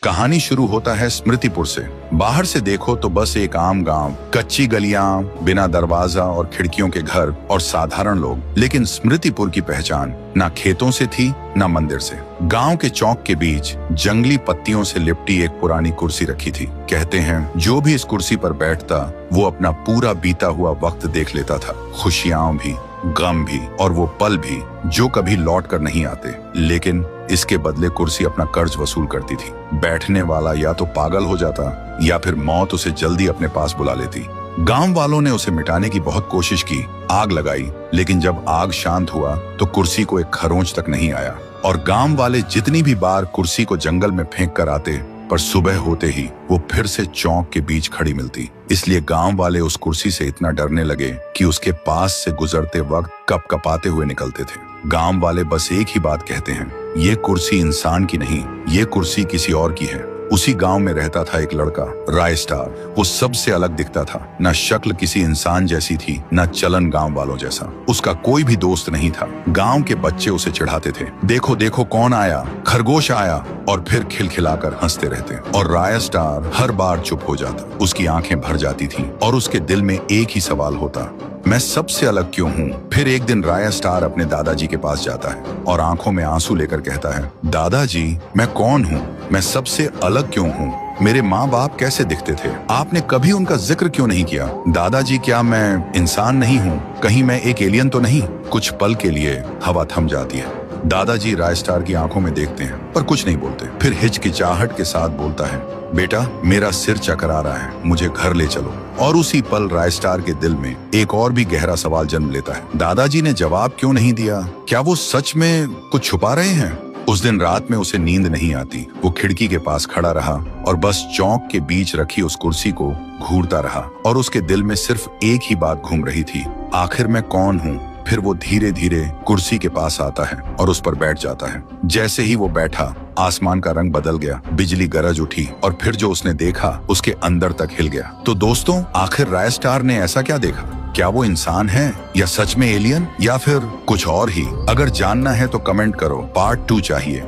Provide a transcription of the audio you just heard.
कहानी शुरू होता है स्मृतिपुर से। बाहर से देखो तो बस एक आम गांव, कच्ची गलियां, बिना दरवाजा और खिड़कियों के घर और साधारण लोग। लेकिन स्मृतिपुर की पहचान ना खेतों से थी ना मंदिर से। गांव के चौक के बीच जंगली पत्तियों से लिपटी एक पुरानी कुर्सी रखी थी। कहते हैं जो भी इस कुर्सी पर बैठता वो अपना पूरा बीता हुआ वक्त देख लेता था, खुशियां भी, गम भी और वो पल भी जो कभी लौट कर नहीं आते। लेकिन इसके बदले कुर्सी अपना कर्ज वसूल करती थी। बैठने वाला या तो पागल हो जाता या फिर मौत उसे जल्दी अपने पास बुला लेती। गांव वालों ने उसे मिटाने की बहुत कोशिश की, आग लगाई, लेकिन जब आग शांत हुआ तो कुर्सी को एक खरोंच तक नहीं आया। और गांव वाले जितनी भी बार कुर्सी को जंगल में फेंक कर आते, पर सुबह होते ही वो फिर से चौक के बीच खड़ी मिलती। इसलिए गांव वाले उस कुर्सी से इतना डरने लगे कि उसके पास से गुजरते वक्त कपकपाते हुए निकलते थे। गांव वाले बस एक ही बात कहते हैं, ये कुर्सी इंसान की नहीं, ये कुर्सी किसी और की है। उसी गांव में रहता था एक लड़का, राय स्टार। वो सबसे अलग दिखता था। न शक्ल किसी इंसान जैसी थी, न चलन गांव वालों जैसा। उसका कोई भी दोस्त नहीं था। गांव के बच्चे उसे चिढ़ाते थे, देखो देखो कौन आया, खरगोश आया, और फिर खिलखिलाकर हंसते रहते। और राय स्टार हर बार चुप हो जाता। उसकी आंखें भर जाती थीं और उसके दिल में एक ही सवाल होता, मैं सबसे अलग क्यों हूँ। फिर एक दिन राय स्टार अपने दादाजी के पास जाता है और आंखों में आंसू लेकर कहता है, दादाजी मैं कौन हूँ, मैं सबसे अलग क्यों हूँ, मेरे माँ बाप कैसे दिखते थे, आपने कभी उनका जिक्र क्यों नहीं किया। दादाजी क्या मैं इंसान नहीं हूँ, कहीं मैं एक एलियन तो नहीं। कुछ पल के लिए हवा थम जाती है। दादाजी राय स्टार की आंखों में देखते हैं पर कुछ नहीं बोलते। फिर हिचकिचाहट के साथ बोलता है, बेटा मेरा सिर चकरा रहा है, मुझे घर ले चलो। और उसी पल राय स्टार के दिल में एक और भी गहरा सवाल जन्म लेता है, दादाजी ने जवाब क्यों नहीं दिया, क्या वो सच में कुछ छुपा रहे हैं। उस दिन रात में उसे नींद नहीं आती। वो खिड़की के पास खड़ा रहा और बस चौक के बीच रखी उस कुर्सी को घूरता रहा। और उसके दिल में सिर्फ एक ही बात घूम रही थी, आखिर मैं कौन हूँ। फिर वो धीरे धीरे कुर्सी के पास आता है और उस पर बैठ जाता है। जैसे ही वो बैठा, आसमान का रंग बदल गया, बिजली गरज उठी और फिर जो उसने देखा उसके अंदर तक हिल गया। तो दोस्तों, आखिर राय स्टार ने ऐसा क्या देखा? क्या वो इंसान है या सच में एलियन या फिर कुछ और ही? अगर जानना है तो कमेंट करो, पार्ट 2 चाहिए।